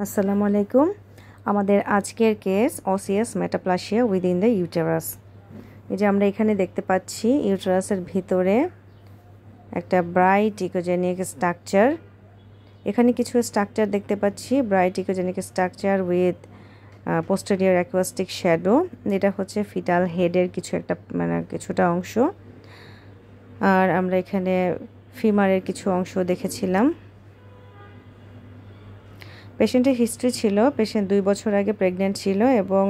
আসসালামু আলাইকুম। আমাদের আজকের case osseous metaplasia within the uterus. এই যে আমরা এখানে দেখতে পাচ্ছি ইউটেরাসের ভিতরে একটা ব্রাইট ইকোজেনিক স্ট্রাকচার। এখানে কিছু স্ট্রাকচার দেখতে পাচ্ছি, bright echogenic structure with posterior acoustic shadow. এটা হচ্ছে ফিটাল হেডের কিছু একটা কিছুটা অংশ। আর আমরা এখানে ফিমারের কিছু অংশ দেখেছিলাম। পেশেন্টের হিস্ট্রি ছিল, পেশেন্ট 2 বছর আগে প্রেগনেন্ট ছিল এবং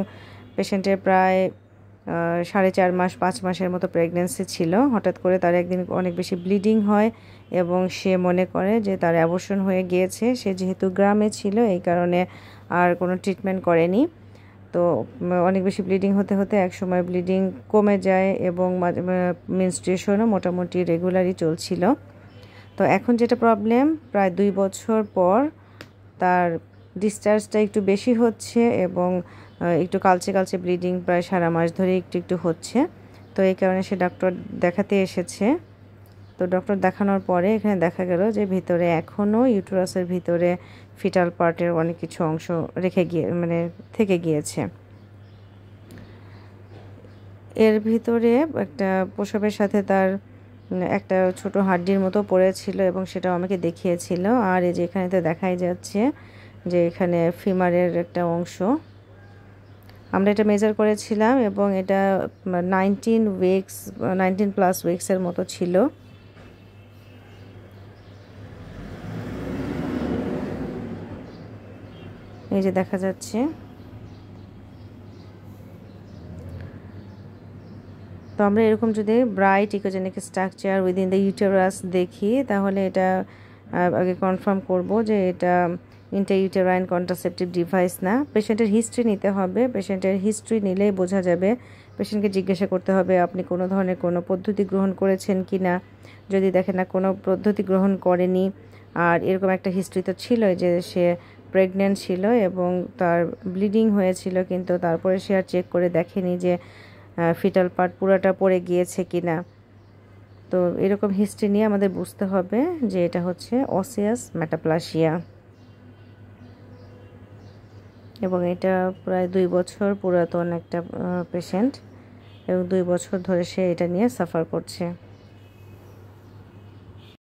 পেশেন্টের প্রায় 4.5 মাস 5 মাসের মতো প্রেগনেন্সি ছিল। হঠাৎ করে তার একদিন অনেক বেশি ব্লিডিং হয় এবং সে মনে করে যে তার অ্যাবর্শন হয়ে গিয়েছে। সে যেহেতু গ্রামে ছিল এই কারণে আর কোনো ট্রিটমেন্ট করেনি। তো অনেক বেশি ব্লিডিং হতে হতে একসময় ব্লিডিং কমে যায় এবং মেনস্ট্রুয়েশনও মোটামুটি রেগুলারই চলছিল। তো এখন যেটা প্রবলেম, প্রায় 2 বছর পর তার ডিসচার্জটা একটু বেশি হচ্ছে এবং একটু কালচে কালচে ব্লিডিং প্রায় সারা মাস ধরে একটু একটু হচ্ছে। তো এই কারণে সে ডক্টর দেখাতে এসেছে। তো ডক্টর দেখানোর পরে এখানে দেখা গেল যে ভিতরে এখনও ইউটেরাসের ভিতরে ফিটাল পার্টের অনেক কিছু অংশ থেকে গিয়েছে। এর ভিতরে একটা প্রসবের সাথে তার একটা ছোট হাড্ডির মতো পড়েছিল এবং সেটাও আমাকে দেখিয়েছিল। আর এই যে এখানেতে দেখাই যাচ্ছে যে এখানে ফিমারের একটা অংশ। আমরা এটা মেজার করেছিলাম এবং এটা 19+ উইকসের মতো ছিল। এই যে দেখা যাচ্ছে। তো আমরা এরকম যদি bright echogenic structure within the uterus দেখি তাহলে এটা আগে কনফার্ম করব যে এটা ইন্ট্রাইউটেরাইন কন্ট্রাসেপটিভ ডিভাইস না। পেশেন্টের হিস্ট্রি নিতে হবে, পেশেন্টের হিস্ট্রি নিলেই বোঝা যাবে। পেশেন্টকে জিজ্ঞাসা করতে হবে আপনি কোনো ধরনের কোনো পদ্ধতি গ্রহণ করেছেন কি না। যদি দেখেন না কোনো পদ্ধতি গ্রহণ করেনি আর এরকম একটা হিস্ট্রি তো ছিল যে সে প্রেগনেন্ট ছিল এবং তার ব্লিডিং হয়েছিল, কিন্তু তারপরে সে আর চেক করে দেখেনি যে ফিটাল পার্ট পুরোটা পড়ে গিয়েছে কিনা। তো এরকম হিস্ট্রি নিয়ে আমাদের বুঝতে হবে যে এটা হচ্ছে অসিয়াস মেটাপ্লাসিয়া এবং এটা প্রায় 2 বছর পুরাতন একটা পেশেন্ট এবং 2 বছর ধরে সে এটা নিয়ে সাফার করছে।